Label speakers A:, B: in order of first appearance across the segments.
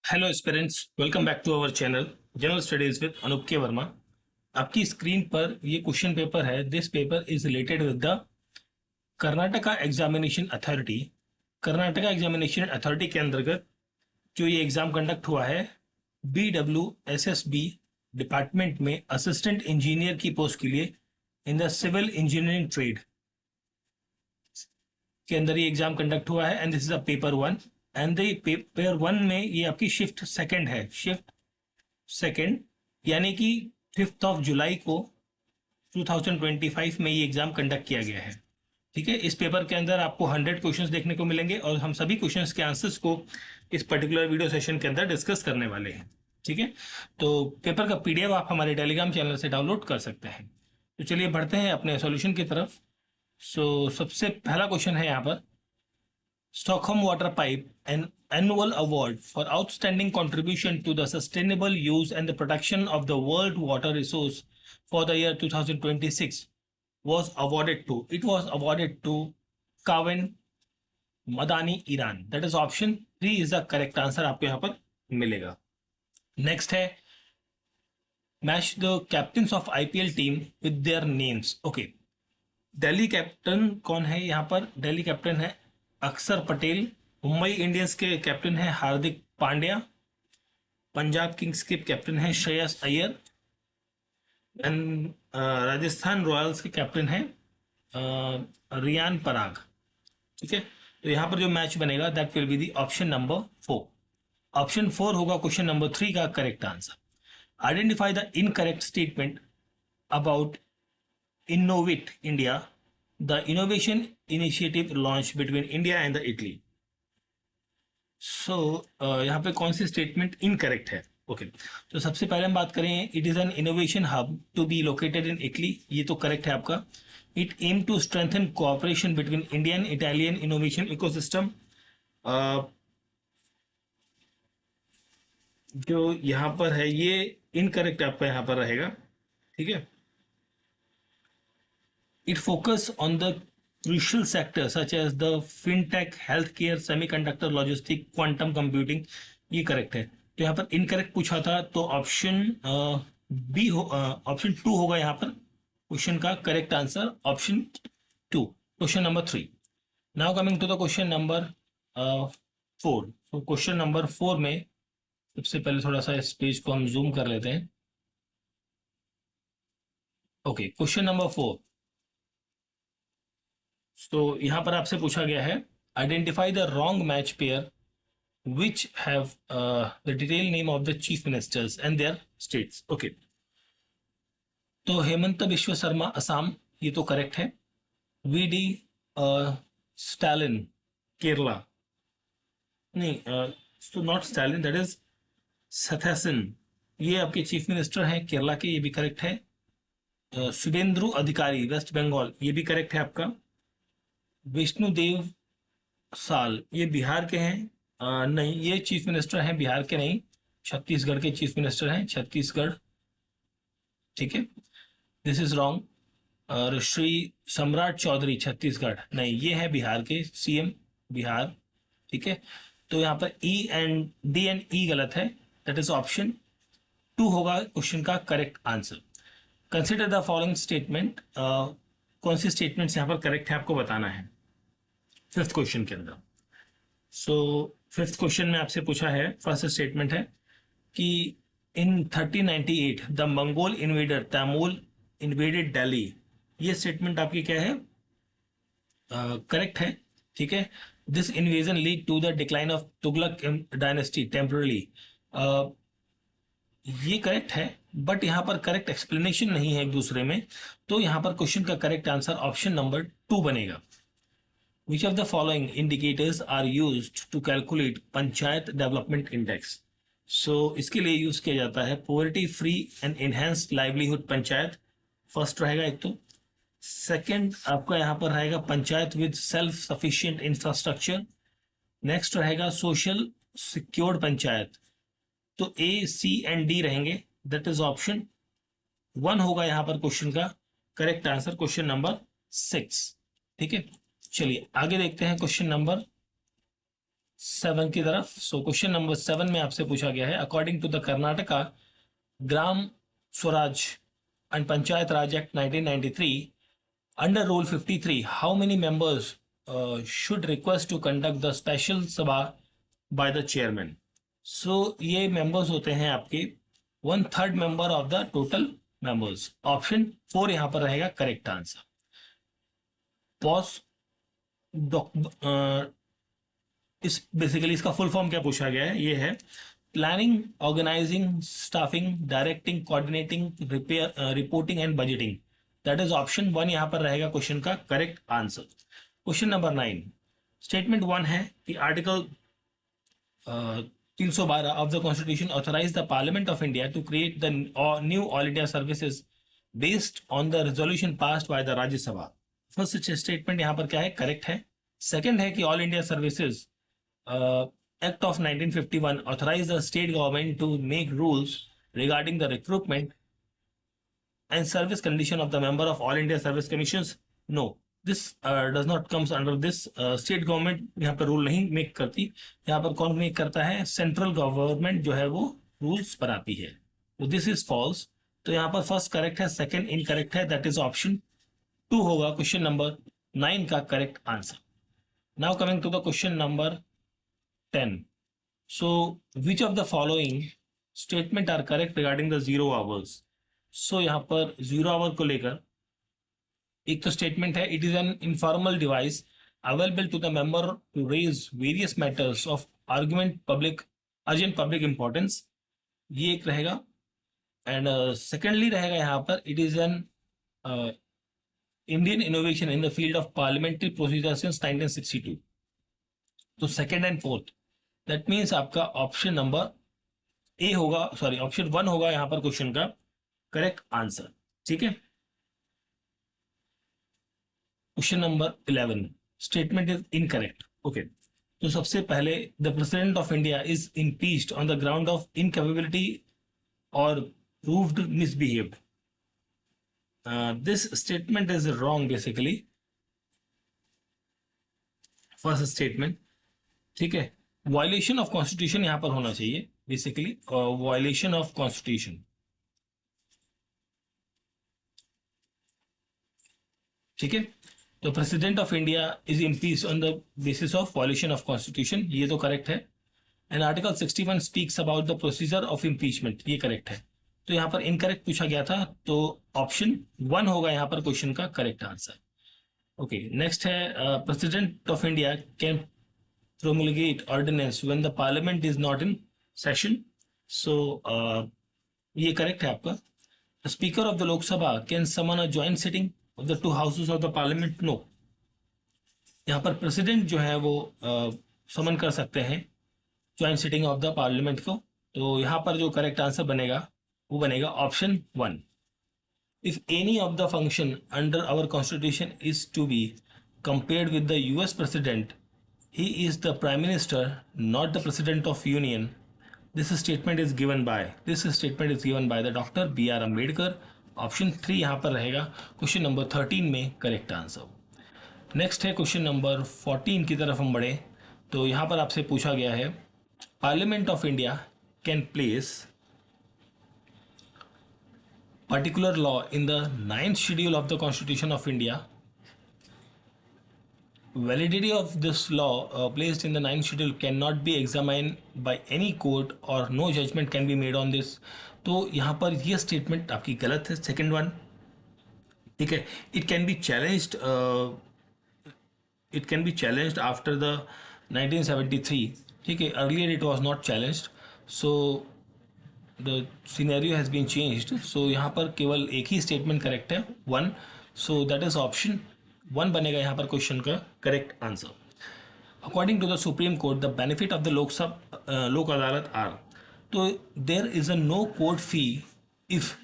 A: Hello aspirants, welcome back to our channel general studies with Anoop K Verma. आपकी screen पर ये question paper है। This paper is related with the Karnataka examination authority. Karnataka examination authority के अंतर्गत जो ये एग्जाम कंडक्ट हुआ है, BWSSB डिपार्टमेंट में असिस्टेंट इंजीनियर की पोस्ट के लिए in the civil engineering trade के अंदर ये एग्जाम कंडक्ट हुआ है। And this is a paper one. And the paper one में ये आपकी शिफ्ट सेकंड है। शिफ्ट सेकंड यानी कि 5 जुलाई को 2025 में ये एग्जाम कंडक्ट किया गया है। ठीक है, इस पेपर के अंदर आपको 100 क्वेश्चंस देखने को मिलेंगे और हम सभी क्वेश्चंस के आंसर्स को इस पर्टिकुलर वीडियो सेशन के अंदर डिस्कस करने वाले हैं। ठीक है, तो पेपर का पीडीएफ आप हमारे टेलीग्राम चैनल से डाउनलोड कर सकते हैं। तो चलिए बढ़ते हैं अपने सॉल्यूशन की तरफ। सबसे पहला क्वेश्चन है यहाँ पर, Stockholm Water Pipe, an annual award for outstanding contribution to the sustainable use and the protection of the world water resource for the year 2026 was awarded to. It was awarded to Kawen Madani, Iran. That is option 3 is the correct answer आपको यहाँ पर मिलेगा। Next है, match the captains of IPL team with their names. Okay, Delhi captain कौन है यहाँ पर? Delhi captain है अक्षर पटेल। मुंबई इंडियंस के कैप्टन है हार्दिक पांड्या। पंजाब किंग्स के कैप्टन है श्रेयस अय्यर। एंड राजस्थान रॉयल्स के कैप्टन है रियान पराग। ठीक है, तो यहां पर जो मैच बनेगा that will be the option number 4। Option 4 होगा क्वेश्चन नंबर 3 का correct answer. Identify the incorrect statement about innovate India, the innovation initiative launched between India and the Italy. यहाँ पे कौन सी स्टेटमेंट इनकरेक्ट है? ओके, तो सबसे पहले हम बात करें, it is an innovation hub to be located in Italy. ये तो करेक्ट है आपका। It aim to strengthen cooperation between Indian Italian innovation ecosystem. जो यहाँ पर है ये इनकरेक्ट आपका यहाँ पर रहेगा। ठीक है, it focus on the crucial sectors such as the fintech, healthcare, semiconductor, logistic, quantum computing। ये करेक्ट है। तो यहाँ पर इनकरेक्ट पूछा था तो ऑप्शन बी हो, ऑप्शन 2 होगा यहाँ पर क्वेश्चन का correct answer, option 2, question number 3। Now coming to the question number 4। तो क्वेश्चन नंबर 4 में सबसे पहले थोड़ा सा इस पेज को हम जूम कर लेते हैं। Okay, question number 4। तो यहां पर आपसे पूछा गया है, identify the wrong match pair which have the detail name of the chief ministers and their states. Okay, तो हेमंत बिश्व शर्मा असम, ये तो करेक्ट है। वी.डी. स्टालिन केरला, नहीं, तो नॉट स्टालिन, दैट इज सथासिन, ये आपके चीफ मिनिस्टर हैं केरला के, ये भी करेक्ट है। शुभेंदु अधिकारी वेस्ट बंगाल, ये भी करेक्ट है आपका। विष्णुदेव साल, ये बिहार के हैं। नहीं, ये चीफ मिनिस्टर हैं बिहार के नहीं, छत्तीसगढ़ के चीफ मिनिस्टर हैं, छत्तीसगढ़। ठीक है, दिस इज रॉन्ग। और श्री सम्राट चौधरी छत्तीसगढ़, नहीं, ये है बिहार के सीएम, बिहार। ठीक है, तो यहाँ पर ई एंड डी एंड ई गलत है, दैट इज ऑप्शन 2 होगा क्वेश्चन का correct answer. Consider the following statement. कौन सी स्टेटमेंट्स यहाँ पर करेक्ट है आपको बताना है फिफ्थ क्वेश्चन के अंदर। फिफ्थ क्वेश्चन में आपसे पूछा है, फर्स्ट स्टेटमेंट है कि in 1398 the Mongol invader Timur invaded Delhi. ये स्टेटमेंट आपकी क्या है? करेक्ट है। ठीक है, this invasion lead to the decline of Tughlaq dynasty temporarily. ये करेक्ट है, बट यहां पर करेक्ट एक्सप्लेनेशन नहीं है एक दूसरे में, तो यहां पर क्वेश्चन का करेक्ट आंसर ऑप्शन नंबर 2 बनेगा। Which of the following indicators are used to calculate panchayat development index? इसके लिए यूज किया जाता है poverty free and enhanced livelihood panchayat, first रहेगा एक तो। सेकंड आपका यहाँ पर रहेगा panchayat with self sufficient infrastructure. Next रहेगा सोशल सिक्योर्ड पंचायत। तो ए, सी एंड डी रहेंगे, दैट इज ऑप्शन 1 होगा यहाँ पर क्वेश्चन का करेक्ट आंसर, क्वेश्चन नंबर 6। ठीक है, चलिए आगे देखते हैं क्वेश्चन नंबर 7 की तरफ। सो क्वेश्चन नंबर 7 में आपसे पूछा गया है, according to the Karnataka Gram Swaraj and Panchayat Raj act 1993, under rule 53, how many members should request to conduct the special sabha by the chairman. So ये मेंबर्स होते हैं आपके 1/3 member of the total members. Option 4 यहां पर रहेगा करेक्ट आंसर। पॉज इस बेसिकली इसका फुल फॉर्म क्या पूछा गया है, ये है planning, organising, staffing, directing, coordinating, reporting and budgeting. That is option 1 यहां पर रहेगा क्वेश्चन का correct answer. Question number 9, statement 1 है कि article 312 of the Constitution authorize the Parliament of India to create the new All India services based on the resolution passed by the Rajya Sabha। First statement यहाँ पर क्या है, correct है। Second है कि all India services act of 1951 authorise the state government to make rules regarding the recruitment and service condition of the member of all India service commissions। No, this does not comes under this। state government यहाँ पर rule नहीं make करती, यहाँ पर कौन make करता है, central government जो है वो रूल्स बनाती है। तो दिस इज फॉल्स। तो यहाँ पर फर्स्ट करेक्ट है, सेकंड इनकरेक्ट है, दैट इज ऑप्शन 2 होगा क्वेश्चन नंबर 9 का correct answer. Now coming to the question number 10। So which of the following statement are correct regarding the zero hours. So यहाँ पर zero hour को लेकर एक तो स्टेटमेंट है, it is an informal device available to the member to raise various matters of argument public urgent public importance, ये एक रहेगा। एंड सेकेंडली रहेगा यहाँ पर, it is an Indian innovation in the field of parliamentary procedure since 1962। तो second and fourth, that means आपका option number A होगा, sorry option 1 होगा यहाँ पर क्वेश्चन का करेक्ट आंसर। ठीक है, question number 11, statement is incorrect. Okay, तो सबसे पहले the president of India is impeached on the ground of incapability और proved misbehaved. This statement is wrong basically, first statement. ठीक है, वायलेशन ऑफ कॉन्स्टिट्यूशन यहां पर होना चाहिए बेसिकली, वायलेशन ऑफ कॉन्स्टिट्यूशन। ठीक है, तो president of India is impeached on the basis of violation of constitution, ये तो करेक्ट है। And article 61 speaks about the procedure of impeachment, ये करेक्ट है। तो यहाँ पर इनकरेक्ट पूछा गया था, तो ऑप्शन 1 होगा यहाँ पर क्वेश्चन का करेक्ट आंसर। ओके, नेक्स्ट है president of India can promulgate ordinance when the parliament is not in session। so ये करेक्ट है आपका। The speaker of the Lok Sabha can summon a joint sitting of the two houses of the parliament। no, यहाँ पर president जो है वो समन कर सकते हैं joint sitting of the parliament को। तो यहाँ पर जो करेक्ट आंसर बनेगा वो बनेगा option 1। If any of the function under our constitution is to be compared with the US president, he is the prime minister, not the president of union। this statement is given by the Dr. B.R. Ambedkar। Option 3 यहाँ पर रहेगा question number 13 में correct answer. Next है question number 14 की तरफ हम बढ़े, तो यहाँ पर आपसे पूछा गया है, parliament of India can place particular law in the 9th schedule of the constitution of India. Validity of this law placed in the 9th schedule cannot be examined by any court or no judgment can be made on this। तो यहाँ पर ये statement आपकी गलत है, second one. ठीक है, it can be challenged after the 1973। ठीक है, earlier it was not challenged, so the scenario has been changed. So यहाँ पर केवल एक ही स्टेटमेंट करेक्ट है, 1। सो दैट इज ऑप्शन 1 बनेगा यहाँ पर क्वेश्चन का correct answer. According to the supreme court the benefit of the Lok Adalat are. तो there is a no court fee if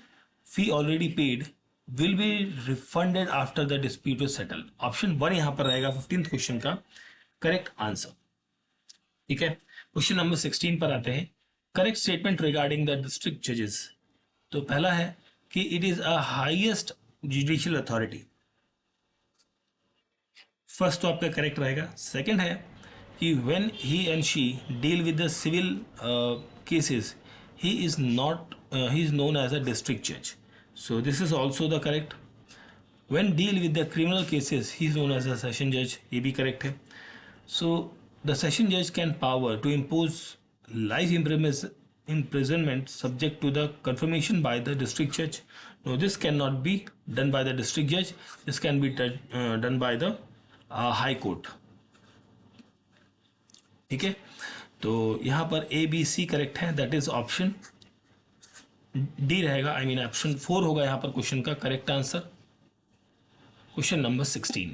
A: fee already paid will be refunded after the dispute is settle. Option 1 यहाँ पर रहेगा 15th question का correct answer. ठीक है, question number 16 पर आते हैं, correct statement regarding the district जजेस। तो पहला है कि it is a highest judicial authority, first तो आपका करेक्ट रहेगा। सेकंड है कि when he and she deal with the civil cases, he is not he is known as a district judge. So this is also the correct. When deal with the criminal cases, he is known as a session judge. ये भी correct है. So the session judge can power to impose life imprisonment subject to the confirmation by the district judge. No, this cannot be done by the district judge. This can be done by the high court. ठीक है, तो यहाँ पर ए B C correct है. That is option D रहेगा. I mean option 4 होगा यहाँ पर क्वेश्चन का correct answer. Question number 16.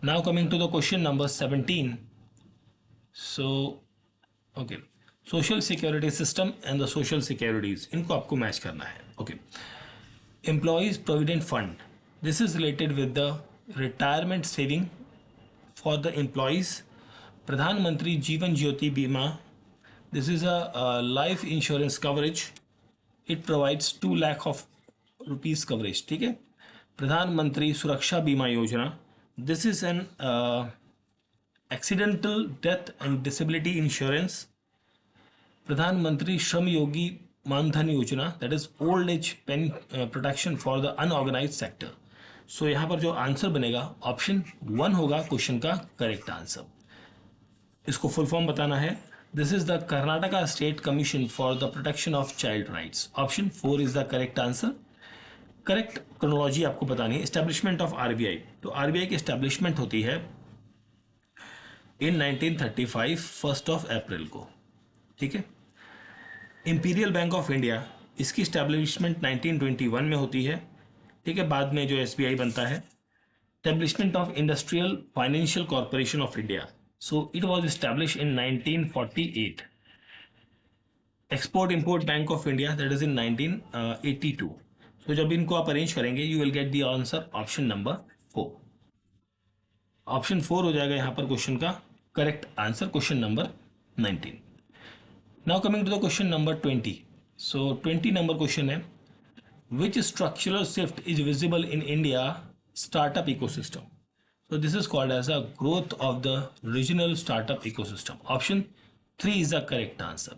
A: Now coming to the question number 17. So okay, social security system and the social securities, इनको आपको मैच करना है. Okay, employees provident fund, this is related with the retirement saving for the employees. Pradhan Mantri Jeevan Jyoti Bima, this is a life insurance coverage. It provides 2 lakh of rupees coverage. ठीक है, Pradhan Mantri Suraksha Bima Yojana, this is an accidental death and disability insurance. Pradhan Mantri Shram Yogi Maandhan Yojana, that is old age pension protection for the unorganised sector. So यहाँ पर जो answer बनेगा option 1 होगा question का correct answer. इसको full form बताना है. This is the Karnataka state commission for the protection of child rights. Option 4 is the correct answer. Correct chronology आपको बतानी है. एस्टेब्लिशमेंट ऑफ आरबीआई, तो आरबीआई की एस्टेब्लिशमेंट होती है इन 1935 1 अप्रैल को. ठीक है. इंपीरियल बैंक ऑफ इंडिया, इसकी एस्टेब्लिशमेंट 1921 में होती है. ठीक है, बाद में जो एसबीआई बनता है. Establishment of industrial financial corporation of India, so it was established in 1948. Export Import Bank of India, that is in 1982. So जब इनको आप अरेंज करेंगे you will get the answer option number 4. Option 4 हो जाएगा यहाँ पर क्वेश्चन का correct answer. Question number 19. Now coming to the question number 20. So 20 number question है, which structural shift is visible in India startup ecosystem. So this is called as a growth of the regional startup ecosystem. Option 3 is the correct answer.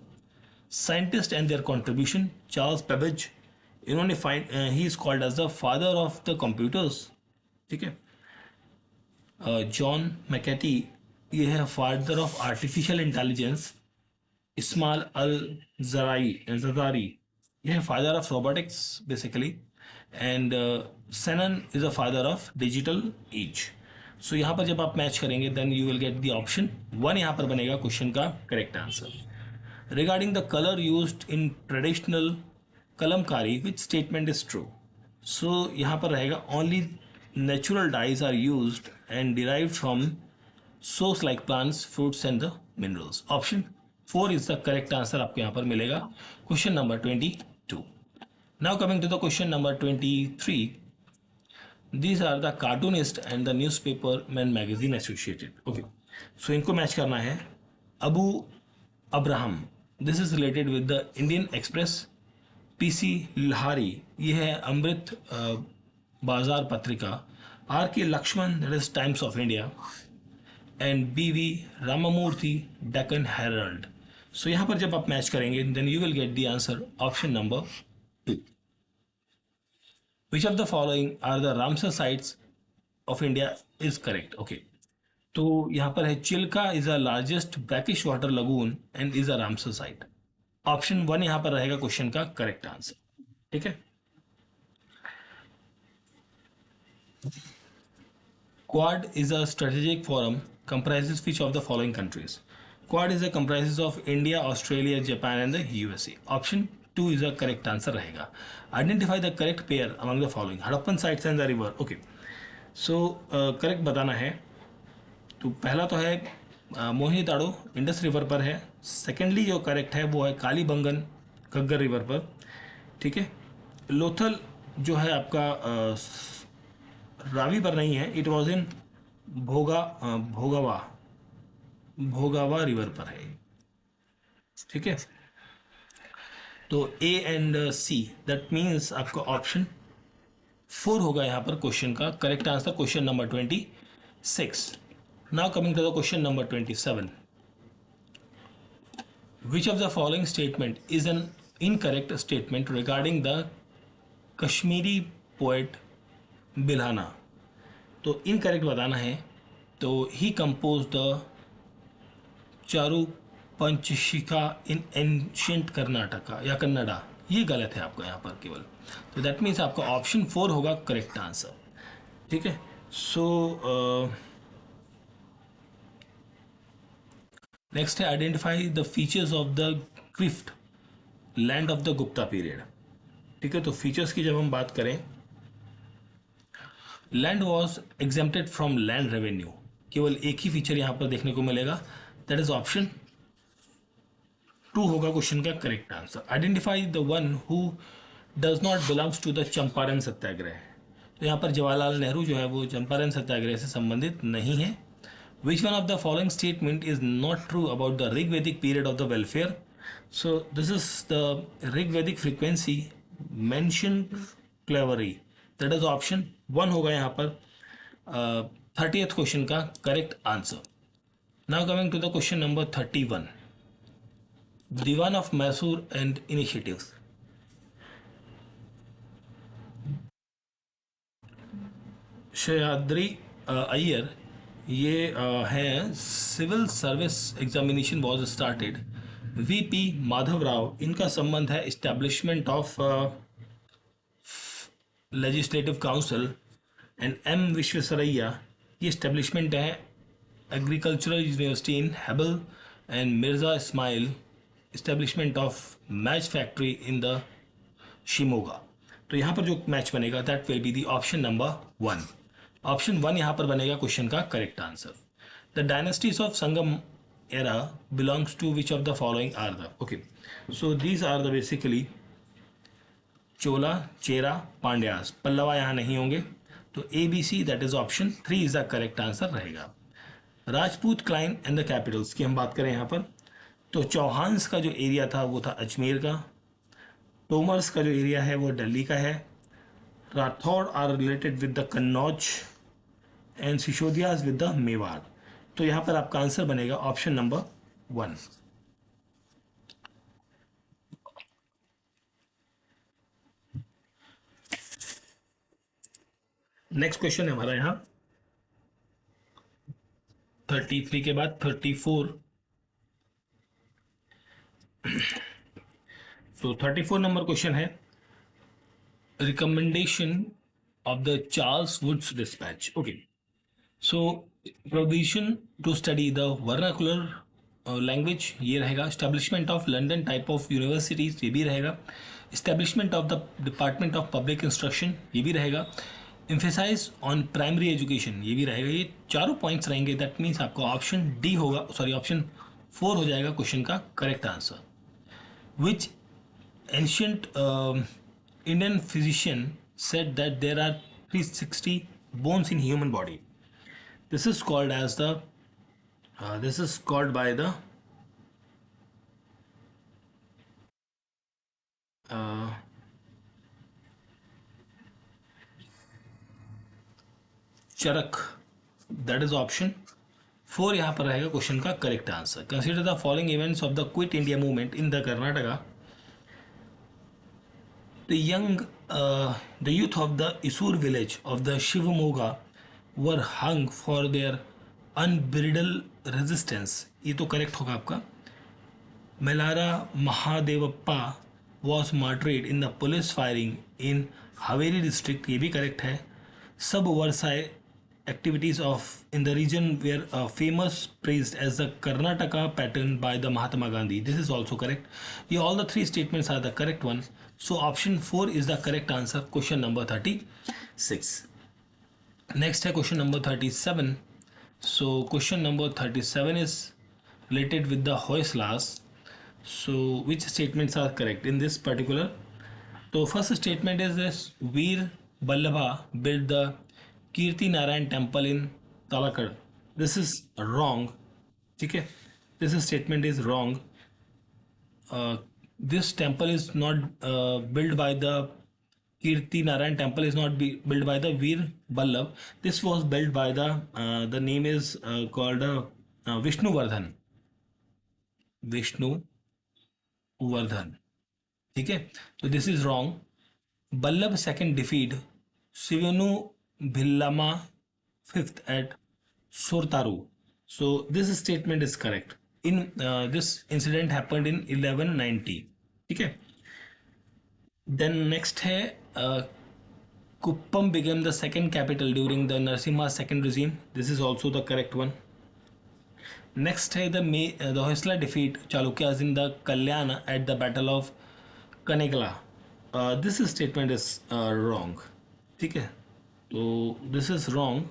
A: Scientists and their contribution, Charles Babbage, इन्होंने he is called as the father of the computers. ठीक है. John McCarthy, ये है father of artificial intelligence. Ismail al Jazari, ये है father of robotics basically. And Shannon is a father of digital age. So यहाँ पर जब आप मैच करेंगे then you will get the option 1 यहाँ पर बनेगा क्वेश्चन का correct answer. Regarding the colour used in traditional Kalamkari, which statement is true. So यहाँ पर रहेगा only natural dyes are used and derived from source like plants, fruits and the minerals. Option 4 is the correct answer आपको यहाँ पर मिलेगा. Question number 22. Now coming to the question number 23. These are the cartoonist and the newspaper men magazine associated. Okay, so इनको match करना है. Abu Abraham, this is related with the Indian Express. PC Lahiri, ये है Amrita Bazar Patrika. R K Laxman, that is Times of India. And B V Ramamurthy, Deccan Herald. So यहाँ पर जब आप match करेंगे then you will get the answer option number 2. Which of the following are the Ramsar sites of India is correct? Okay, तो यहाँ पर है Chilka is the largest brackish water lagoon and is a Ramsar site. Option 1 यहाँ पर रहेगा question का correct answer. ठीक है. Quad is a strategic forum comprises which of the following countries? Quad is a comprises of India, Australia, Japan and the USA. Option 2 is a correct answer रहेगा. Identify the correct pair among the following. Harappan sites and the river. Okay. So correct बताना है. तो पहला तो है मोहिनीताड़ो, Indus river पर है. Secondly जो करेक्ट है वो है कालीबंगन, घग्गर रिवर पर. ठीक है. लोथल जो है आपका रावी पर नहीं है. इट वॉज इन भोगावा रिवर पर है. ठीक है. तो A and C, that means आपका ऑप्शन 4 होगा यहाँ पर क्वेश्चन का correct answer. Question number 26. Now coming to the question number 27. Which of the following statement is an incorrect statement regarding the Kashmiri poet Bilhana? तो incorrect बताना है. तो he compose the Charu Panchashika in ancient Karnataka या कन्नडा, ये गलत है आपका यहाँ पर केवल. तो दैट मीन्स आपका ऑप्शन 4 होगा करेक्ट आंसर. ठीक है. सो नेक्स्ट है identify the features of the gift land of the Gupta period. ठीक है. तो फीचर्स की जब हम बात करें, land was exempted from land revenue. केवल एक ही फीचर यहां पर देखने को मिलेगा, दैट इज ऑप्शन 2 होगा क्वेश्चन का correct answer. Identify the one who does not belongs to the Champaran Satyagraha. तो यहाँ पर जवाहरलाल नेहरू जो है वो चंपारण सत्याग्रह से संबंधित नहीं है. Which one of the following statement is not true about the Rigvedic period of the welfare. So this is the Rigvedic frequency mention clearly. That is option 1 होगा यहाँ पर 30th क्वेश्चन का correct answer. Now coming to the question number 31, Dewan of Mysore and initiatives. Seshadri Iyer ये है civil service examination was started. VP Madhav Rao, इनका संबंध है establishment of legislative council. And M Visvesvaraya, ये इस्टेब्लिशमेंट है agricultural university in Hebbal. And Mirza Ismail, establishment of match factory in the Shimoga. तो यहाँ पर जो मैच बनेगा that will be the option number 1. Option 1 यहाँ पर बनेगा क्वेश्चन का correct answer. The dynasties of Sangam era belongs to which of the following are the. Okay, so these are the basically Chola, Chera, Pandyas. Pallava यहाँ नहीं होंगे. तो ABC that is option 3 is the correct answer रहेगा. Rajput clan and the capitals की हम बात करें यहाँ पर, तो चौहान्स का जो एरिया था वो था अजमेर का. तोमर्स का जो एरिया है वो दिल्ली का है. Rathore are related with the Kannauj and Sisodias with the Mewar. तो यहाँ पर आपका आंसर बनेगा ऑप्शन नंबर 1. नेक्स्ट क्वेश्चन है हमारा यहाँ 33 के बाद 34. तो 34 नंबर क्वेश्चन है recommendation of the Charles Woods dispatch. Okay, so provision to study the vernacular language, ये रहेगा. Establishment of London type of universities, ये भी रहेगा. Establishment of the department of public instruction, ये भी रहेगा. एम्फेसाइज ऑन प्राइमरी एजुकेशन, ये भी रहेगा. ये चारों पॉइंट्स रहेंगे. दैट मीन्स आपका ऑप्शन डी होगा, सॉरी ऑप्शन 4 हो जाएगा क्वेश्चन का correct answer. Which ancient Indian physician said that there are 360 bones in human body. This is called as the this is called by the Charaka. That is option 4 यहाँ पर रहेगा question का correct answer. Consider the following events of the quit India movement in the Karnataka. The youth of the Isur village of the Shivamoga were hung for their unbridled resistance. ये तो correct होगा आपका. Melara Mahadevappa was martyred in the police firing in Haveri district, ये भी correct है. Subversive activities of in the region were famous praised as the Karnataka pattern by the Mahatma Gandhi. This is also correct. Yeah, all the 3 statements are the correct ones. So option 4 is the correct answer. Question number 36. Next है question number 37. So question number 37 is related with the Hoyslas. So which statements are correct in this particular? So first statement is this: Veer Ballabha built the Kirti Narayan temple in Talakad. This is wrong. ठीक है, this statement is wrong. This temple is not built by the Kirti Narayan temple is not built by the Veer Ballabh. This was built by the name is called Vishnuvardhan. Vishnu Vardhan, ठीक है। तो this is wrong. Ballabh second defeat Seuna Bhillama fifth at Soratur. So this statement is correct. In this incident happened in 1190, ठीक है। Then next है Kuppam became the second capital during the Narasimha second regime. This is also the correct one. Next है the Hoysala defeat Chalukyas in the Kalyana at the Battle of Kanegala. This statement is wrong, ठीक है। तो this is wrong.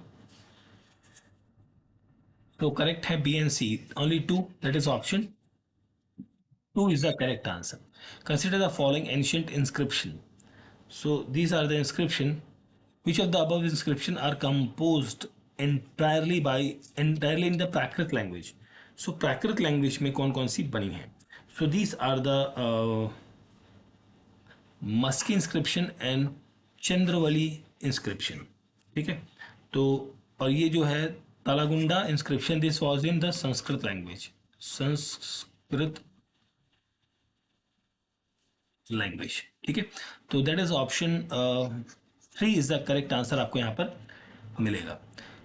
A: So correct है B and C. Only two, that is option 2 is the correct answer. Consider the following ancient inscription. So these are the inscription. Which of the above inscription are composed entirely in the Prakrit language? So Prakrit language में कौन कौन सी बनी है? So these are the Musky inscription and Chandravali inscription. ठीक है। तो और ये जो है Talagunda inscription, this was in the Sanskrit language. Sanskrit language, ठीक है। तो that is option 3 is the correct answer आपको यहाँ पर मिलेगा।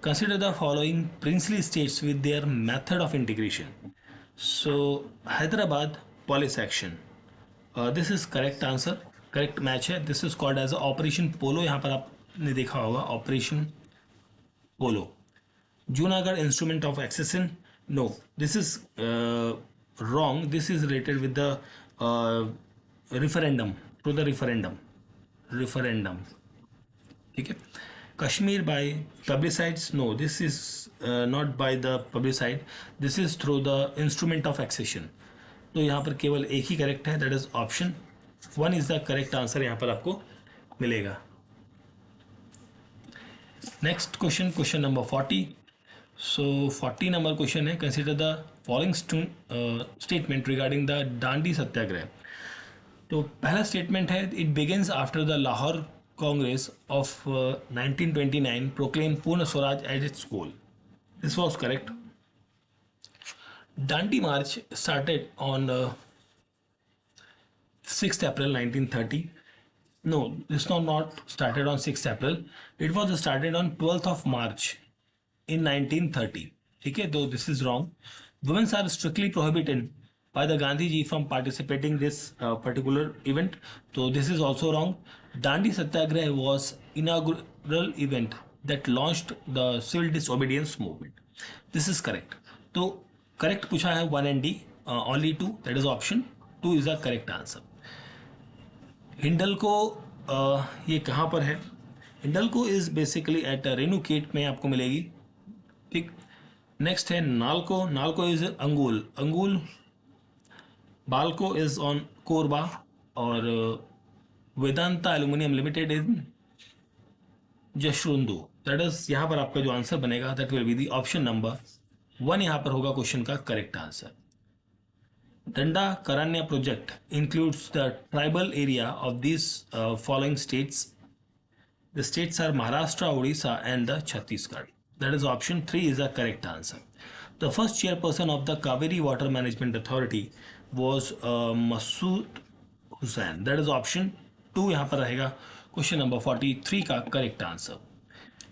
A: Consider the following princely states with their method of integration. So Hyderabad police action, this is correct answer, correct match है। This is called as Operation Polo, यहाँ पर आपने देखा होगा Operation Polo. Junagadh instrument of accession, no this is wrong. This is related with the referendum, to the referendum, ठीक है। Kashmir by plebiscites, no this is not by the plebiscite, this is through the instrument of accession. तो यहाँ पर केवल एक ही करेक्ट है, that is option 1 is the correct answer यहाँ पर आपको मिलेगा। Next question, question number 40। So 40 number question है, consider the following statement regarding the Dandi Satyagraha. तो पहला स्टेटमेंट है, it begins after the Lahore Congress of 1929 proclaim Purna Swaraj as its goal. This was correct. Dandi march started on 6th April 1930. No, this was not started on 6th April. It was started on 12th of March in 1930. ठीक है, though this is wrong. Women are strictly prohibited by the Gandhi ji from participating this particular event. So this is also wrong. Dandi Satyagraha was inaugural event that launched the civil disobedience movement. This is correct. तो correct पूछा है 1 and D, only 2, that is option 2 is the correct answer. Hindle को ये कहाँ पर है? Hindle को is basically eight रेणुकेट में आपको मिलेगी, ठीक। नेक्स्ट है नालको, नालको इज अंगुल, अंगुल। बालको इज ऑन कोरबा, और Vedanta Aluminium Limited in Jharsuguda. That is यहाँ पर आपका जो आंसर बनेगा that will be the option number 1 यहाँ पर होगा क्वेश्चन का correct answer. Danda Karanya project includes the tribal area of these following states. The states are Maharashtra, Odisha, and the Chhattisgarh. That is option 3 is the correct answer. The first chairperson of the Kaveri Water Management Authority was Masood Hussain. That is option 2 यहाँ पर रहेगा question number 43 का correct answer.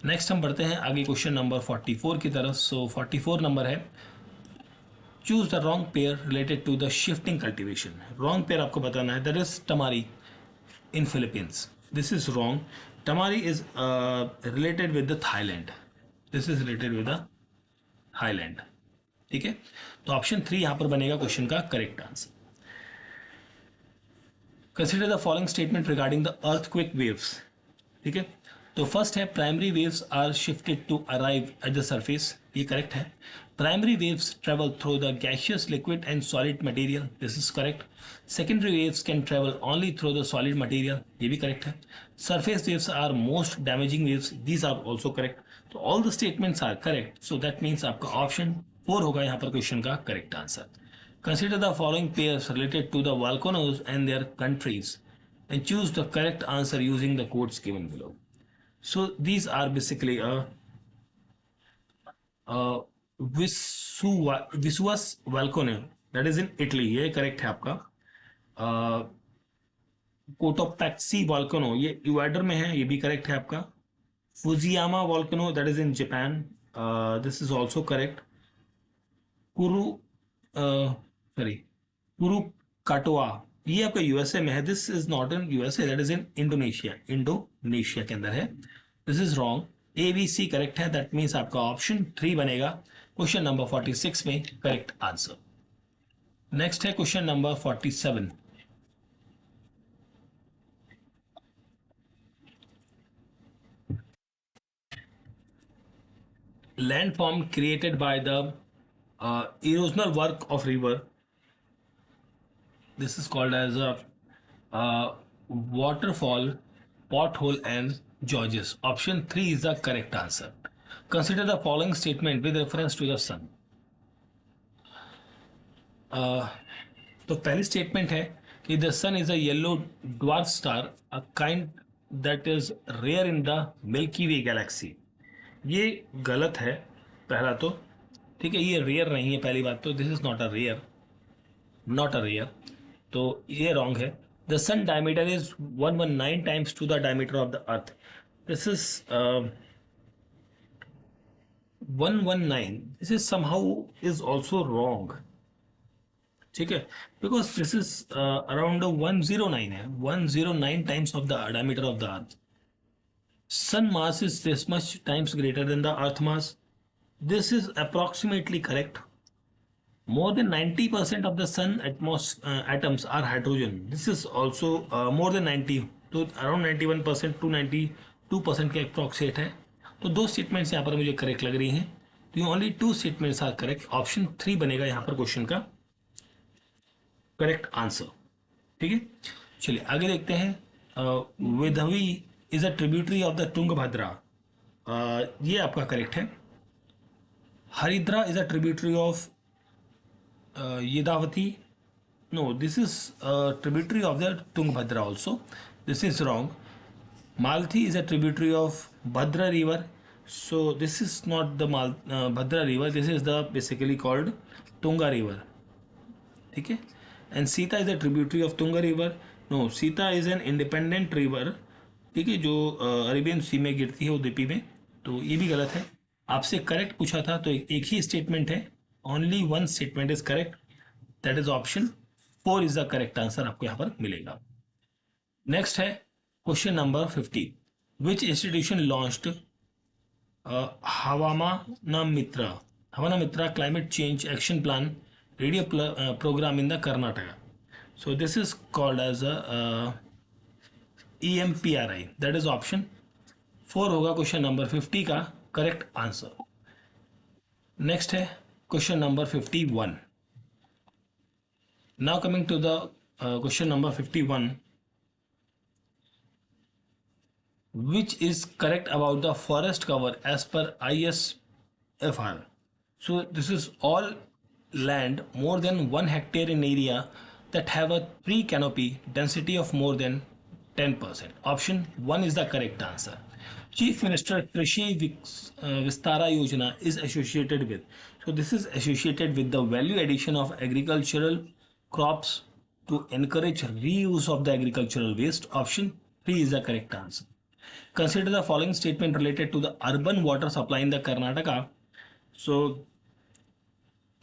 A: Next हम बढ़ते हैं आगे question number 44 की तरफ। सो 44 नंबर है, choose the wrong pair related to the shifting cultivation. Wrong pair आपको बताना है, that is tamari in Philippines. This is wrong. Tamari is related with the Thailand, this is related with the Thailand, ठीक है। तो option 3 यहां पर बनेगा question का correct answer. Consider the following statement regarding the earthquake waves, ठीक है। तो फर्स्ट है, primary waves are shifted to arrive at the surface, ये करेक्ट है। Primary waves travel through the gaseous, liquid and solid material. This is correct. Secondary waves can travel only through the solid material. ये भी correct है. Surface waves are most damaging waves. These are also correct. So all the statements are correct. So that means आपका option 4 होगा यहाँ पर question का correct answer. Consider the following pairs related to the volcanoes and their countries and choose the correct answer using the codes given below. So these are basically Vesuvius volcano, that is in Italy, ये correct है आपका। Cotopaxi volcano ये Ecuador में है, ये भी correct है आपका. Fujiyama volcano that is in Japan, this is also correct. Krakatoa sorry Krakatoa ये आपका यूएसए में है. This is not in USA, that is in Indonesia, Indonesia के अंदर है. This is wrong. A B C correct है, that means आपका option 3 बनेगा क्वेश्चन नंबर 46 में करेक्ट आंसर. नेक्स्ट है question number 47. Landform created by the erosional work of river. This is called as a waterfall, pothole, and gorges. Option 3 is the correct answer. Consider the following statement with reference to the sun. तो पहली statement है कि the sun is a yellow dwarf star, a kind that is rare in the Milky Way galaxy. ये गलत है पहला तो, ठीक है, ये रेयर नहीं है पहली बात तो. This is not a rare, not a rare, तो ये रॉन्ग है. The sun diameter is 119 times to the diameter of the earth. This is 119. This is somehow is also wrong, ठीक है, बिकॉज दिस इज अराउंड 109 है, 109 times of the diameter of the earth. sun mass is this much times greater than the earth mass. This is approximately correct. More than 90% of the sun atoms are hydrogen. This is also more than 90 तो around 91% to 92% के approximate है. तो दो statements यहाँ पर मुझे correct लग रही हैं. तो only 2 statements are correct. Option 3 बनेगा यहाँ पर क्वेश्चन का करेक्ट आंसर, ठीक है. चलिए आगे देखते हैं. विधवी is a tributary of the Tungabhadra. ये आपका करेक्ट है. Haridra is a tributary of Vedavathi. No, this is tributary of the Tungabhadra also. This is wrong. Malathi is a tributary of Bhadra river. So this is not the Bhadra river, this is the basically called Tunga river, ठीक है. And Sita is a tributary of Tunga river. No, Sita is an independent river, ठीक है, जो Arabian सी में गिरती है उदुपी में. तो ये भी गलत है. आपसे करेक्ट पूछा था तो एक ही स्टेटमेंट है, only one statement is correct, that is option 4 is the correct answer आपको यहाँ पर मिलेगा. नेक्स्ट है question number 50. Which institution launched Havamana Mitra climate change action plan radio programme in the Karnataka. So this is called as a EMPRI, that is option 4 होगा question number 50 का correct answer. Next है question number 51. Now coming to the question number 51. Which is correct about the forest cover as per ISFR. So this is all land more than 1 hectare in area that have a tree canopy density of more than 10%. Option 1 is the correct answer. Chief Minister Krishi Vistara Yojana is associated with. So this is associated with the value addition of agricultural crops to encourage reuse of the agricultural waste. Option 3 is the correct answer. Consider the following statement related to the urban water supply in the Karnataka. So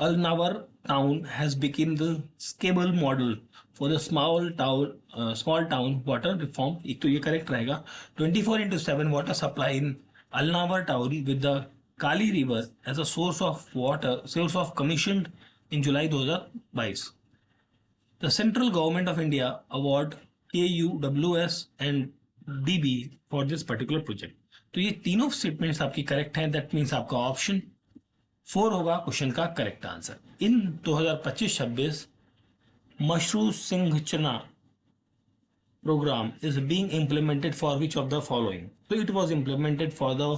A: Alnavar town has become the scalable model for the small town water reform. एक तो ये correct रहेगा. 24/7 water supply in Alnavar town with the Kali River as a source of commissioned in July 2022. The central government of India award KUWS and DB for this particular project. तो ये तीनों statements आपकी correct हैं. That means आपका option 4 होगा question का correct answer. In 2025-26 मशरू सिंघचना program is being implemented for which of the following? So it was implemented for the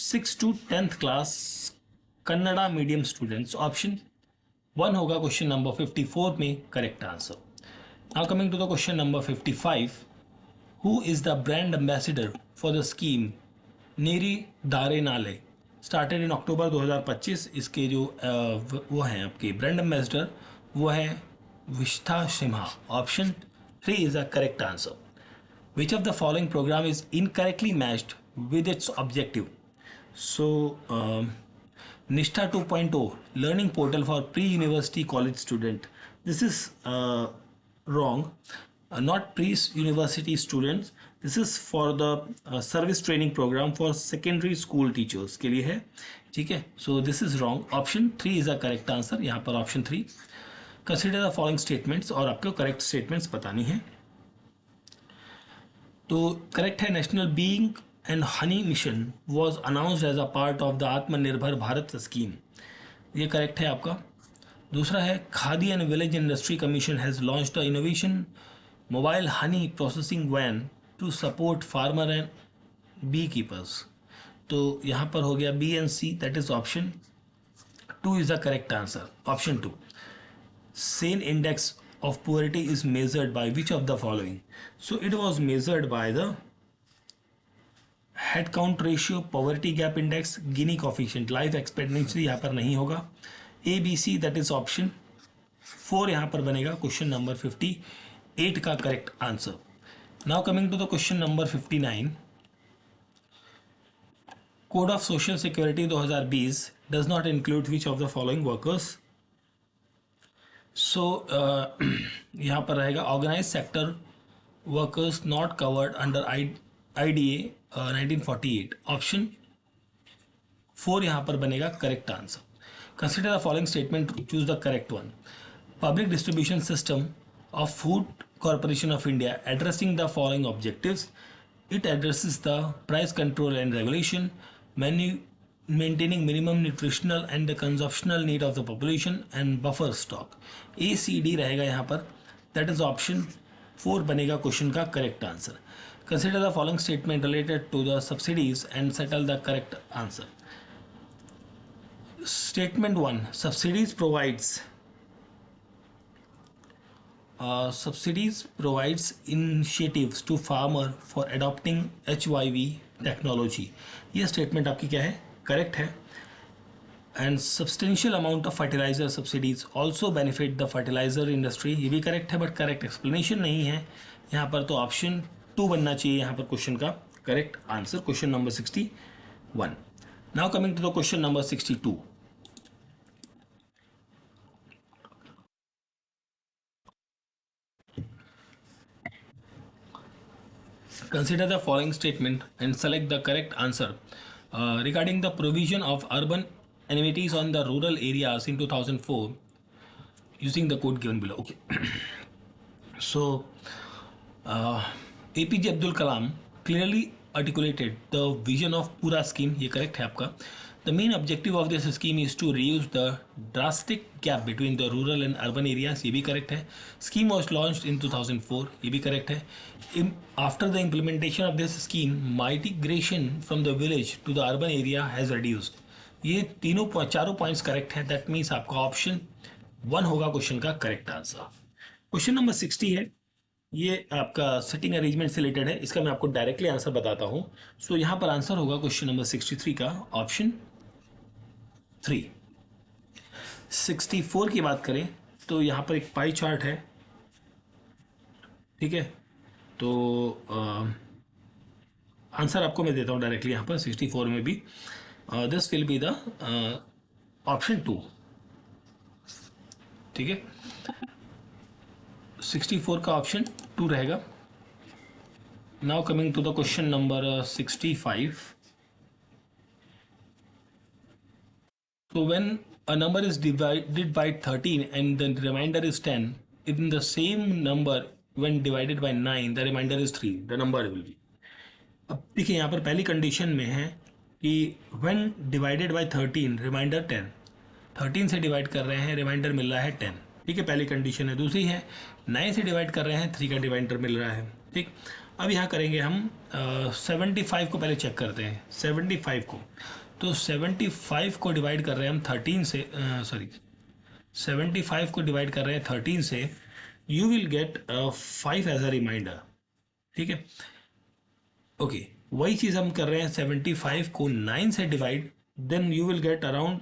A: 6th to 10th class Kannada medium students. Option 1 होगा question number 54 में correct answer. Now coming to the question number 55. Who is the brand ambassador for the scheme Neri Dare Nale? Started in October 2025. इसके जो वो हैं आपके brand ambassador वो है Vishtha Option 3 is the correct answer. Which of the following program is incorrectly matched with its objective? So, Nishtha 2.0 learning portal for pre-university college student. This is wrong. Not pre-university students. This is for the service training program for secondary school teachers के लिए है. ठीक है. So this is wrong. Option 3 is the correct answer. यहाँ पर option 3. Consider the following statements और आपको correct statements बतानी है. तो करेक्ट है. National being and honey mission was announced as a part of the Atmanirbhar Bharat scheme. ये करेक्ट है आपका. दूसरा है Khadi and village industry commission has launched the innovation mobile honey processing van to support farmer and beekeepers. तो यहाँ पर हो गया B and C. That is option 2 is the correct answer. Option 2. SAIN index of poverty is measured by which of the following? So it was measured by the head count ratio, poverty gap index, Gini coefficient. Life expectancy यहाँ पर नहीं होगा. A B C that is option 4 यहाँ पर बनेगा. Question number 58 का correct answer. Now coming to the question number 59. Code of Social Security 2020 does not include which of the following workers? So यहाँ पर रहेगा organise sector workers not covered under IDA 1948. Option 4 यहाँ पर बनेगा correct answer. Consider the following statement to choose the correct one. Public distribution system of food corporation of India addressing the following objectives. It addresses the price control and regulation, maintaining minimum nutritional and the consumptional need of the population and buffer stock. ACD रहेगा यहाँ पर. That is option 4 बनेगा question का correct answer. Consider the following statement related to the subsidies and settle the correct answer. Statement 1. Subsidies provides initiatives to farmer for adopting HYV technology. ये statement आपकी क्या है? Correct है. And substantial amount of fertiliser subsidies also benefit the fertiliser industry. ये भी correct है but correct explanation नहीं है यहाँ पर. तो ऑप्शन 2 बनना चाहिए यहाँ पर क्वेश्चन का correct answer. Question number 61. Now coming to the question number 62. Consider the following statement and select the correct answer. Regarding the provision of urban amenities on the rural areas in 2004 using the code given below. Okay. So APJ Abdul Kalam clearly articulated the vision of Pura scheme. ये correct है आपका. The main objective of this scheme is to reduce the drastic gap between the rural and urban areas. ये भी correct है. Scheme was launched in 2004. ये भी correct है. After the implementation of this scheme, migration from the village to the urban area has reduced. ये चारों points correct है. That means आपका ऑप्शन 1 होगा क्वेश्चन का करेक्ट आंसर. क्वेश्चन नंबर 60 है. ये आपका सिटिंग अरेंजमेंट से रिलेटेड है. इसका मैं आपको डायरेक्टली आंसर बताता हूँ. सो यहाँ पर आंसर होगा क्वेश्चन नंबर 63 का ऑप्शन 3. 64 की बात करें तो यहाँ पर एक पाई चार्ट है. ठीक है. तो आंसर आपको मैं देता हूँ डायरेक्टली यहाँ पर 64 में भी. This will be the option 2. ठीक है. 64 का ऑप्शन 2 रहेगा. Now coming to the question number 65. So when a number is divided by 13 and the remainder is 10, in the same number when divided by 9 the remainder is 3, the number will be. अब देखिए यहाँ पर पहली condition में है कि when divided by 13 reminder 10, 13 से divide कर रहे हैं रिमाइंडर मिल रहा है 10. ठीक है. पहली कंडीशन है. दूसरी है 9 से डिवाइड कर रहे हैं 3 का रिमाइंडर मिल रहा है. ठीक. अब यहाँ करेंगे हम 75 को पहले चेक करते हैं. 75 को तो 75 को डिवाइड कर रहे हैं हम 13 से 75 को डिवाइड कर रहे हैं 13 से. You will get 5 as a reminder. ठीक है. ओके. वही चीज़ हम कर रहे हैं 75 को 9 से divide, then you will get around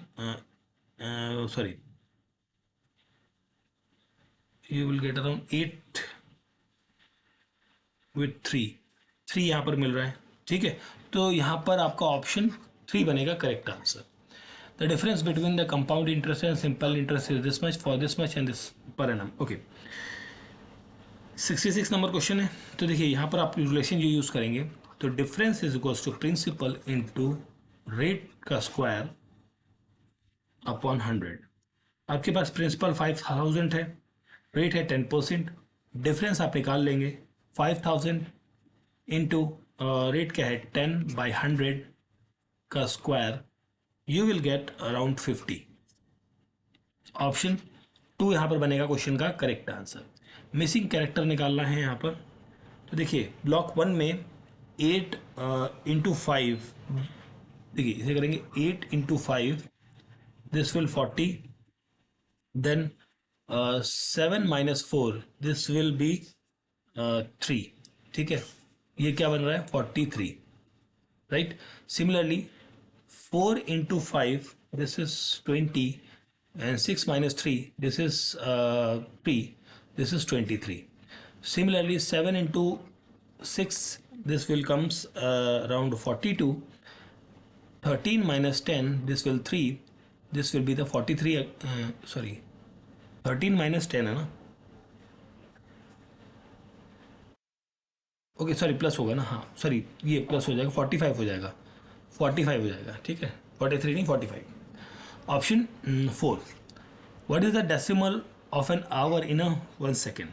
A: you will get around 8 with 3 यहाँ पर मिल रहा है, ठीक है। तो यहाँ पर आपका ऑप्शन 3 बनेगा correct answer. The difference between the compound interest and simple interest is this much for this much and this per annum. Okay, 66 number question है। तो देखिए यहाँ पर आप रिलेशन जो यूज करेंगे, तो difference is equals to principal into rate का स्क्वायर अपॉन 100। आपके पास प्रिंसिपल 5000 है, रेट है 10%, डिफरेंस आप निकाल लेंगे 5000 इंटू रेट क्या है 10/100 का square, you will get around 50। Option 2 यहाँ पर बनेगा क्वेश्चन का करेक्ट आंसर। मिसिंग कैरेक्टर निकालना है यहाँ पर। तो देखिए ब्लॉक 1 में 8 इंटू 5, देखिए इसे करेंगे 8 into 5, this will 40, then 7 minus 4, this will be 3, ठीक है। ये क्या बन रहा है 43, right. Similarly 4 into 5, this is 20, and 6 minus 3, this is 3, this is 23. Similarly 7 into 6, this will comes around 42. 13 minus 10, this will 3, this will be the 43, sorry 13 minus 10 है ना, okay sorry plus होगा ना, हाँ सॉरी ये प्लस हो जाएगा 45 हो जाएगा, 45 हो जाएगा, ठीक है 43 नहीं 45। Option 4, what is the decimal of an hour in a 1 second.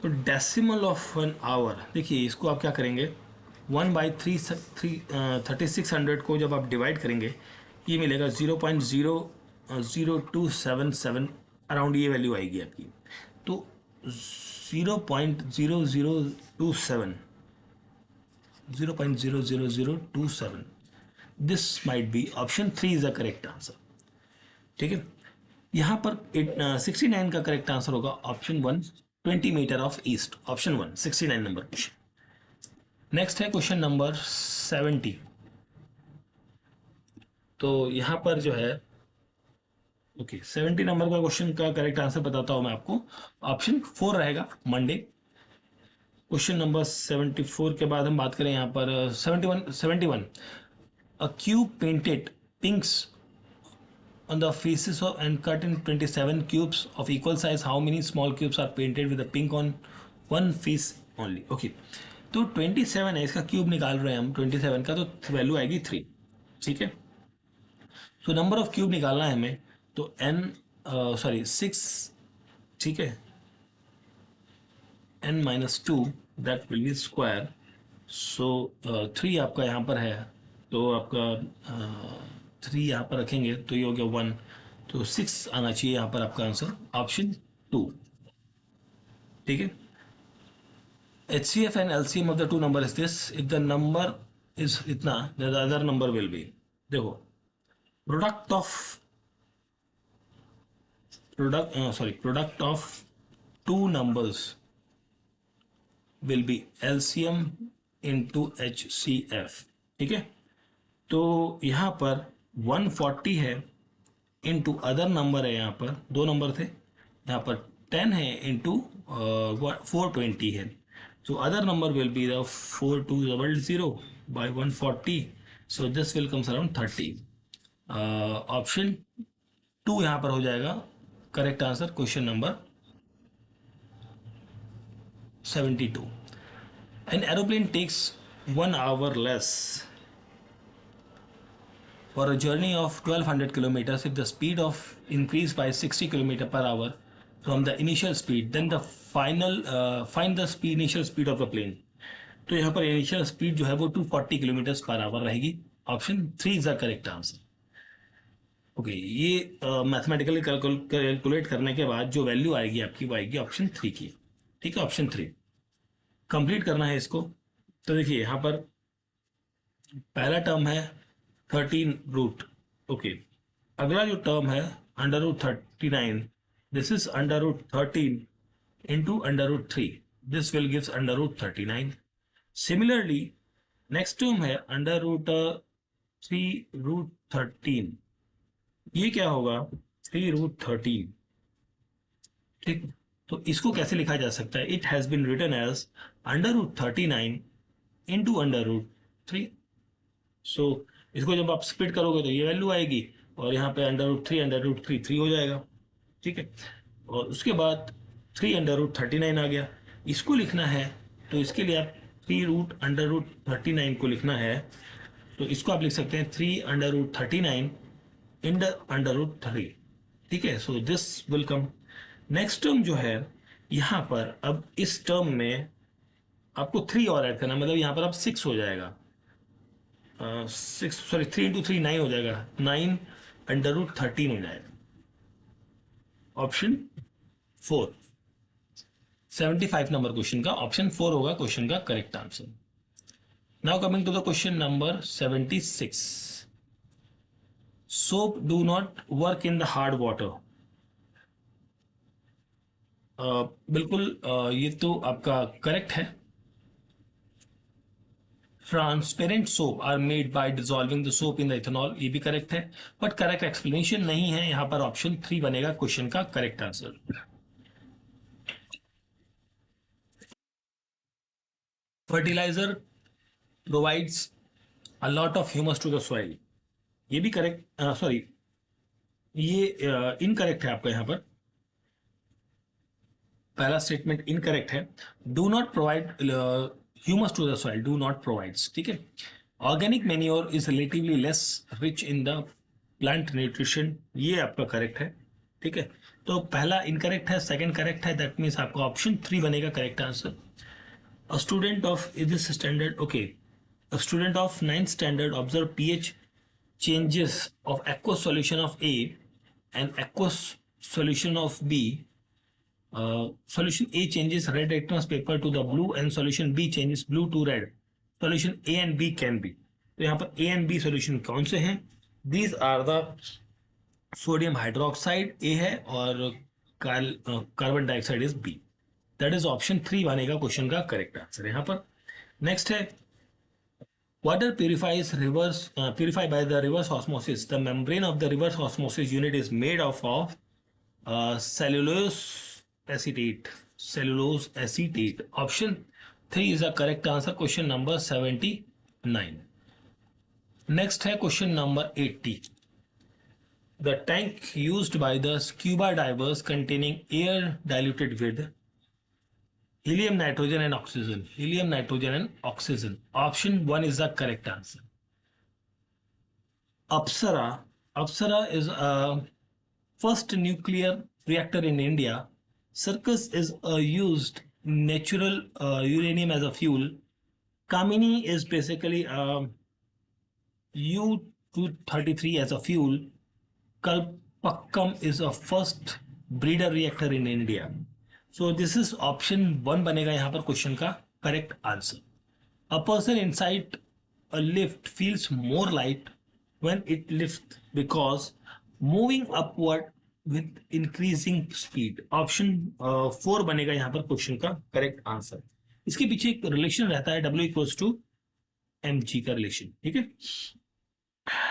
A: तो डेसिमल ऑफ एन आवर, देखिए इसको आप क्या करेंगे 1/3600 को जब आप डिवाइड करेंगे ये मिलेगा 0.00277, अराउंड ये वैल्यू आएगी आपकी। तो 0.00027, this might be option 3 is the correct answer, ठीक है। यहाँ पर 69 का करेक्ट आंसर होगा option 1, 20 metre of east, option 1 69 number question. Next है क्वेश्चन नंबर 70। तो यहाँ पर जो है ओके 70 नंबर का क्वेश्चन का करेक्ट आंसर बताता हूँ मैं आपको, ऑप्शन 4 रहेगा मंडे। क्वेश्चन नंबर 74 के बाद हम बात करें यहाँ पर 71 अ cube painted पिंक्स on the faces of and cut in 27 cubes of equal size, how many small cubes are painted with the pink on one face only? Okay, तो 27 है, इसका क्यूब निकाल रहे हैं हम 27 का, तो वैल्यू आएगी 3, ठीक है। तो नंबर ऑफ क्यूब निकालना है हमें, तो n सॉरी 6, ठीक है, n minus 2 that will be square. So 3 आपका यहाँ पर है, तो आपका 3 यहाँ पर रखेंगे तो ये हो गया 1, तो 6 आना चाहिए यहाँ पर आपका आंसर, ऑप्शन 2, ठीक है। HCF and LCM of the two number is this, if the number is इतना the other number will be, देखो product of two numbers will be LCM into HCF, ठीक है। तो यहाँ पर 140 है इंटू अदर नंबर है, यहाँ पर 2 नंबर थे, यहाँ पर 10 है इंटू 420 है, तो other number will be the 4200 by 140, so this will comes around 30। Option 2 यहाँ पर हो जाएगा correct answer, question number 72। An aeroplane takes 1 hour less for a journey of 1200 kilometers if the speed of increase by 60 kilometer per hour from the initial speed, then the find the initial speed of the plane। तो यहाँ पर initial speed जो है वो 240 kilometre per hour रहेगी, option 3 is the correct answer. Okay, ये mathematically calculate करने के बाद जो वैल्यू आएगी आपकी वो आएगी ऑप्शन 3 की, ठीक है। ऑप्शन 3 कंप्लीट करना है इसको। तो देखिए यहाँ पर पहला टर्म है 13 रूट, ओके। अगला जो टर्म है √39, this is √13 into √3, this will gives √39। Similarly next term है √3√13, ये क्या होगा 3√13, ठीक, तो इसको कैसे लिखा जा सकता है? It has been written as √39 into √3। So इसको जब आप स्प्लिट करोगे तो ये वैल्यू आएगी, और यहाँ पे √3 3 हो जाएगा। ठीक है, और उसके बाद 3 √39 आ गया। इसको लिखना है तो इसके लिए आप 3 √39 को लिखना है, तो इसको आप लिख सकते हैं 3 √39 √3। ठीक है, सो this will come. Next term जो है यहाँ पर, अब इस टर्म में आपको 3 और ऐड करना, मतलब यहाँ पर अब 6 हो जाएगा। 6 सॉरी 3 × 3 9 हो जाएगा, 9 √13 हो जाएगा। ऑप्शन 4, 75 नंबर क्वेश्चन का ऑप्शन 4 होगा क्वेश्चन का correct answer. Now coming to the question number 76। Soap do not work in the hard water. बिल्कुल ये तो आपका करेक्ट है। Transparent soap are made by dissolving the soap in the ethanol, ये भी करेक्ट है, बट करेक्ट एक्सप्लेनेशन नहीं है यहां पर। ऑप्शन 3 बनेगा क्वेश्चन का correct answer. Fertiliser provides a lot of humus to the soil, ये भी करेक्ट, सॉरी ये इनकरेक्ट है आपका। यहां पर पहला स्टेटमेंट इनकरेक्ट है। Do not provide humus to the soil, do not provides. ठीक है, organic manure is relatively less rich in the plant nutrition, ये आपका करेक्ट है। ठीक है, तो पहला इनकरेक्ट है, सेकंड करेक्ट है, दैट मीन्स आपका ऑप्शन 3 बनेगा correct answer. A student of this standard, okay, a student of 9th standard observe pH changes of aqueous solution of A and aqueous solution of B. Solution A changes red litmus paper to the blue and solution B changes blue to red. Solution A and B can be. तो यहाँ पर A and B solution कौन से हैं? These are the sodium hydroxide A है और carbon dioxide is B. That is option 3 बनेगा question का करेक्ट आंसर यहाँ पर। नेक्स्ट है, water purified by the reverse osmosis. The membrane of the reverse osmosis unit is made of cellulose acetate. Cellulose acetate. Option 3 is the correct answer. Question number 79. Next है question number 80. The tank used by the scuba divers containing air diluted with helium, nitrogen and oxygen. Helium, nitrogen and oxygen. Option 1 is the correct answer. Apsara. Apsara is a first nuclear reactor in India. Circus is used natural uranium as a fuel. Kamini is basically U-233 as a fuel. Kalpakkam is a first breeder reactor in India. So this is option 1 बनेगा यहाँ पर question का correct answer. A person inside a lift feels more light when it lifts because moving upward with increasing speed. Option 4 बनेगा यहाँ पर question का correct answer. इसके पीछे एक रिलेशन रहता है W=mg का रिलेशन। ठीक है,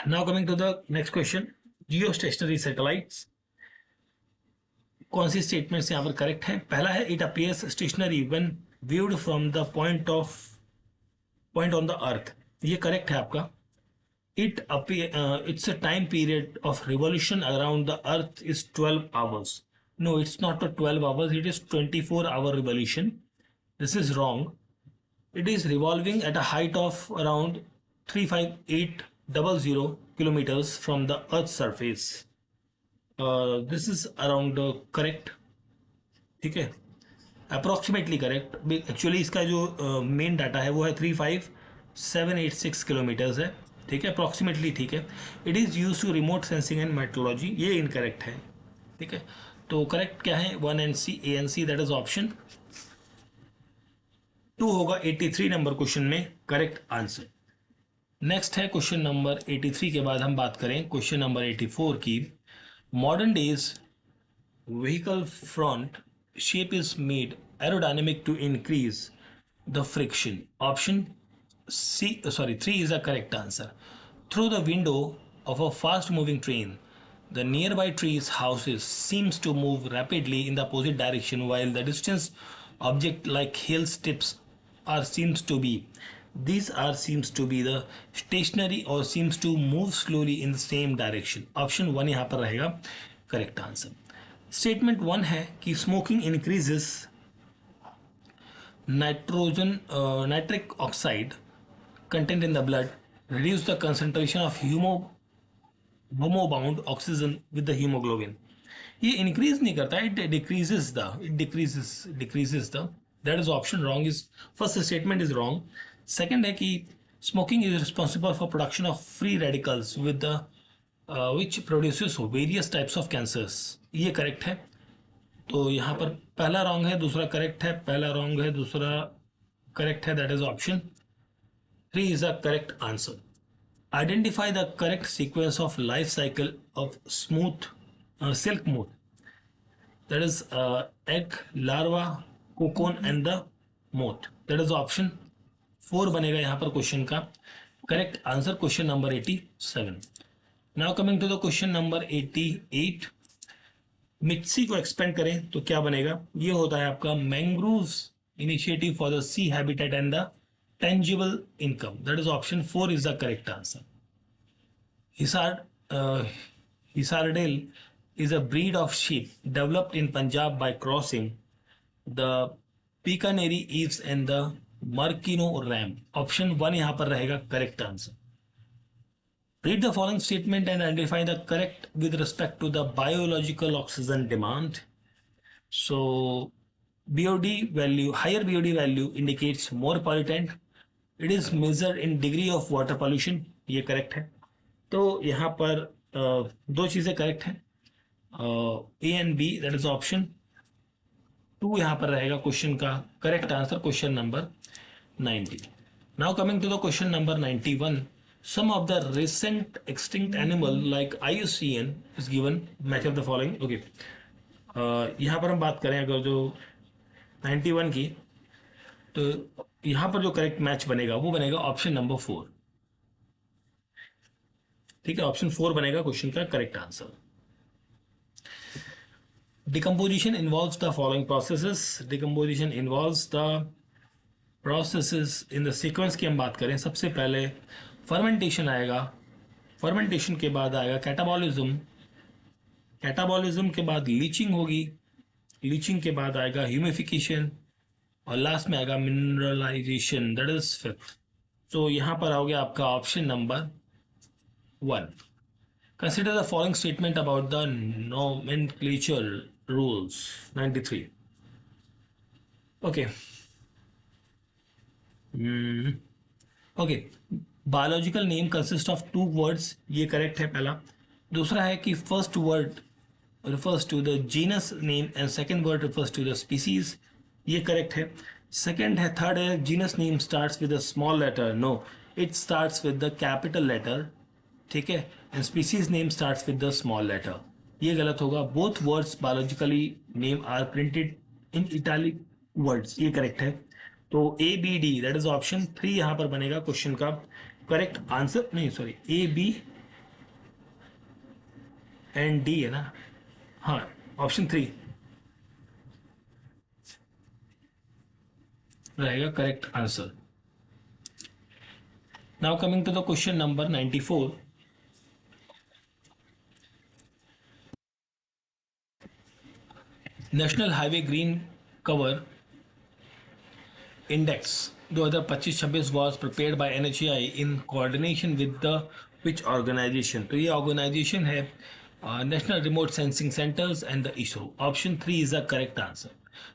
A: now coming to the next question, geostationary satellites. कौन सी स्टेटमेंट्स यहाँ पर करेक्ट है? पहला है, it appears stationary when viewed from the point on the earth, ये करेक्ट है आपका। It's a time period of revolution around the earth is 12 hours. No, it's not a 12 hours, it is 24 hour revolution. This is wrong. It is revolving at a height of around 35800 kilometres from the earth surface. This is around correct. ठीक है, approximately correct. Actually इसका जो main data है वो है 35786 kilometres है। ठीक है, अप्रोक्सीमेटली ठीक है। It is use to remote sensing and metrology, ये इनकरेक्ट है। ठीक है, तो करेक्ट क्या है? 1 and C, A and C, that is option 2 होगा 83 नंबर क्वेश्चन में करेक्ट आंसर। नेक्स्ट है क्वेश्चन नंबर 83 के बाद हम बात करें क्वेश्चन नंबर 84 की। Modern days vehicle front shape is made aerodynamic to increase the friction. Option 3 is the correct answer. Through the window of a fast moving train, The nearby trees, houses seems to move rapidly in the opposite direction, while the distant object like hills tips are seems to be. These are seems to be the stationary or seems to move slowly in the same direction. Option 1 यहाँ पर रहेगा correct answer. Statement 1 है कि smoking increases nitric oxide content in the blood, reduce the concentration of homebound oxygen with the hemoglobin. ये increase नहीं करता, it decreases the that is option wrong. Is first statement is wrong. Second है कि smoking is responsible for production of free radicals with the which produces various types of cancers. ये correct है. तो यहाँ पर पहला रॉन्ग है, दूसरा करेक्ट है. पहला रॉन्ग है, दूसरा करेक्ट है. That is option 3 is the correct answer. Identify the correct sequence of life cycle of silk moth. That is egg, larva, cocoon and the moth. That is option 4 बनेगा यहाँ पर question का correct answer. Question number 87. Now coming to the question number 88. मिट्सी को expand करें तो क्या बनेगा. ये होता है आपका mangroves initiative for the sea habitat and the tangible income. That is option 4 is the correct answer. Hisardale is a breed of sheep developed in Punjab by crossing the Picaneri Eves and the Marquino ram. Option 1 यहाँ पर रहेगा correct answer. Read the following statement and identify the correct with respect to the biological oxygen demand. So BOD value, higher BOD value indicates more pollutant. It is measured in degree of water pollution. ये correct है. तो यहाँ पर दो चीज़ें correct हैं, A and B. That is option 2 यहाँ पर रहेगा क्वेश्चन का correct answer. Question number 90. Now coming to the question number 91. Some of the recent extinct animal like IUCN is given. Match of the following. Okay. यहाँ पर हम बात करें अगर जो 91 की, तो यहां पर जो करेक्ट मैच बनेगा वो बनेगा ऑप्शन नंबर 4. ठीक है, ऑप्शन 4 बनेगा क्वेश्चन का correct answer. Decomposition involves the following processes. Decomposition involves the processes in the sequence की हम बात करें. सबसे पहले फर्मेंटेशन आएगा. फर्मेंटेशन के बाद आएगा कैटाबॉलिज्म. कैटाबॉलिज्म के बाद लीचिंग होगी. लीचिंग के बाद आएगा ह्यूमिफिकेशन और लास्ट में आएगा मिनरलाइजेशन. That is 5th. तो यहां पर आओगे आपका option number 1. Consider the following statement about the nomenclature rules. 93. Okay okay. Biological name consist of 2 words. ये करेक्ट है पहला. दूसरा है कि first word refers to the genus name and second word refers to the species. ये correct है. Second है, third है genus name starts with a small letter. No, it starts with the capital letter. ठीक है. And species name starts with the small letter. ये गलत होगा. Both words biologically name are printed in italic words. ये correct है. तो ABD that is option 3 यहां पर बनेगा क्वेश्चन का करेक्ट आंसर. नहीं सॉरी, AB एंड D है ना. हाँ, ऑप्शन 3 रहेगा correct answer. Now coming to the question number 94. National highway green cover index 2025-26 was prepared by NHAI in coordination with the which organization. तो ये organisation है national remote sensing centres and the ISRO. Option 3 is the correct answer.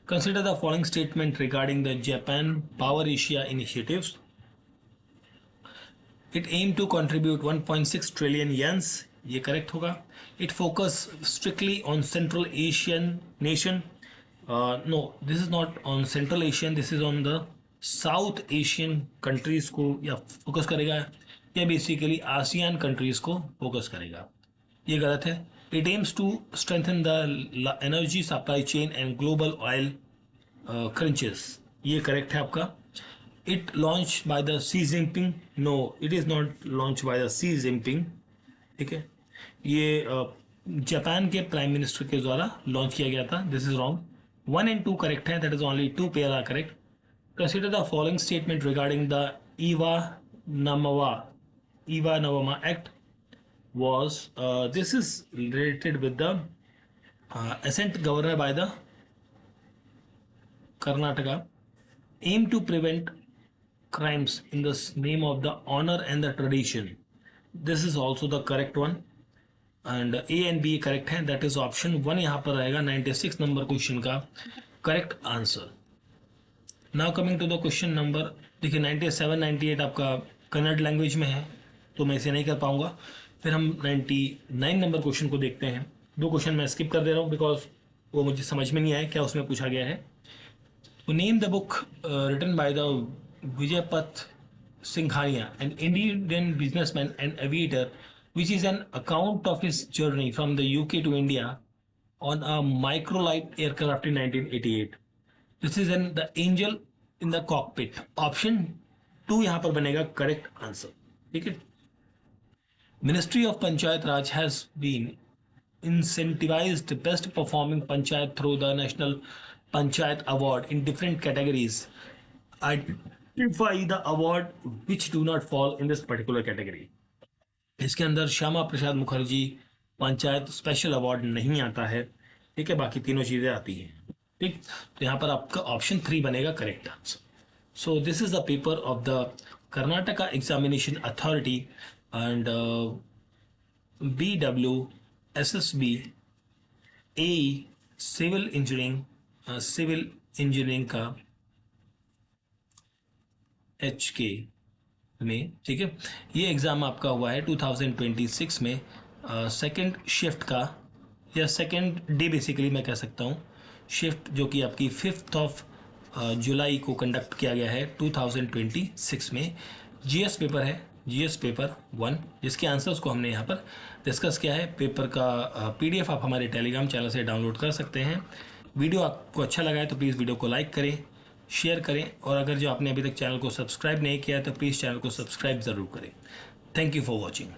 A: Consider the following statement regarding the Japan Power Asia initiatives. It aimed to contribute 1.6 trillion yens. ये correct होगा. It focused strictly on Central Asian nation. No, this is not on Central Asian. This is on the South Asian countries को या focus करेगा या basically ASEAN countries को focus करेगा. ये गलत है. It aims to strengthen the energy supply chain and global oil crunches. ये करेक्ट है आपका. It launched by the Xi Jinping. No, it is not launched by the Xi Jinping. ठीक है. ये जापान के प्राइम मिनिस्टर के द्वारा launch किया गया था। This is wrong. 1 and 2 correct है, that is only 2 pair are correct. Consider the following statement regarding the ईवा नवमा act was this is related with the assent governor by the Karnataka aim to prevent crimes in the name of the honor and the tradition. This is also the correct one and A and B correct है, that is option 1 यहाँ पर रहेगा 96 number question का correct answer. Now coming to the question number, देखिए 97 98 आपका Kannada language में है तो मैं इसे नहीं कर पाऊंगा। फिर हम 99 नंबर क्वेश्चन को देखते हैं। 2 क्वेश्चन मैं स्किप कर दे रहा हूँ बिकॉज वो मुझे समझ में नहीं आया क्या उसमें पूछा गया है। तो name the book written by the Vijaypat Singhania, an Indian businessman and aviator, which is an account of his journey from the UK to India on a microlight aircraft in 1988. This is the angel in the cockpit. Option 2 यहाँ पर बनेगा correct answer. ठीक है। Ministry of Panchayat Raj has been incentivized best performing panchayat through the National Panchayat Award in different categories. Identify the award which do not fall in this particular category. इसके अंदर Shyama Prasad Mukherjee panchayat special award नहीं आता है। ठीक है, बाकी तीनों चीज़ें आती हैं। ठीक, तो यहाँ पर आपका ऑप्शन 3 बनेगा correct answer. So this is the paper of the Karnataka examination authority and BW SSB AE civil engineering का HK में। ठीक है, ये एग्ज़ाम आपका हुआ है 2026 में सेकंड शिफ्ट का या सेकंड डे बेसिकली मैं कह सकता हूँ, शिफ्ट जो कि आपकी 5 जुलाई को कंडक्ट किया गया है 2026 में। GS पेपर है, GS पेपर 1, जिसके आंसर्स को हमने यहाँ पर डिस्कस किया है। पेपर का PDF आप हमारे टेलीग्राम चैनल से डाउनलोड कर सकते हैं। वीडियो आपको अच्छा लगा है तो प्लीज़ वीडियो को लाइक करें, शेयर करें, और अगर जो आपने अभी तक चैनल को सब्सक्राइब नहीं किया है तो प्लीज़ चैनल को सब्सक्राइब ज़रूर करें। Thank you for watching.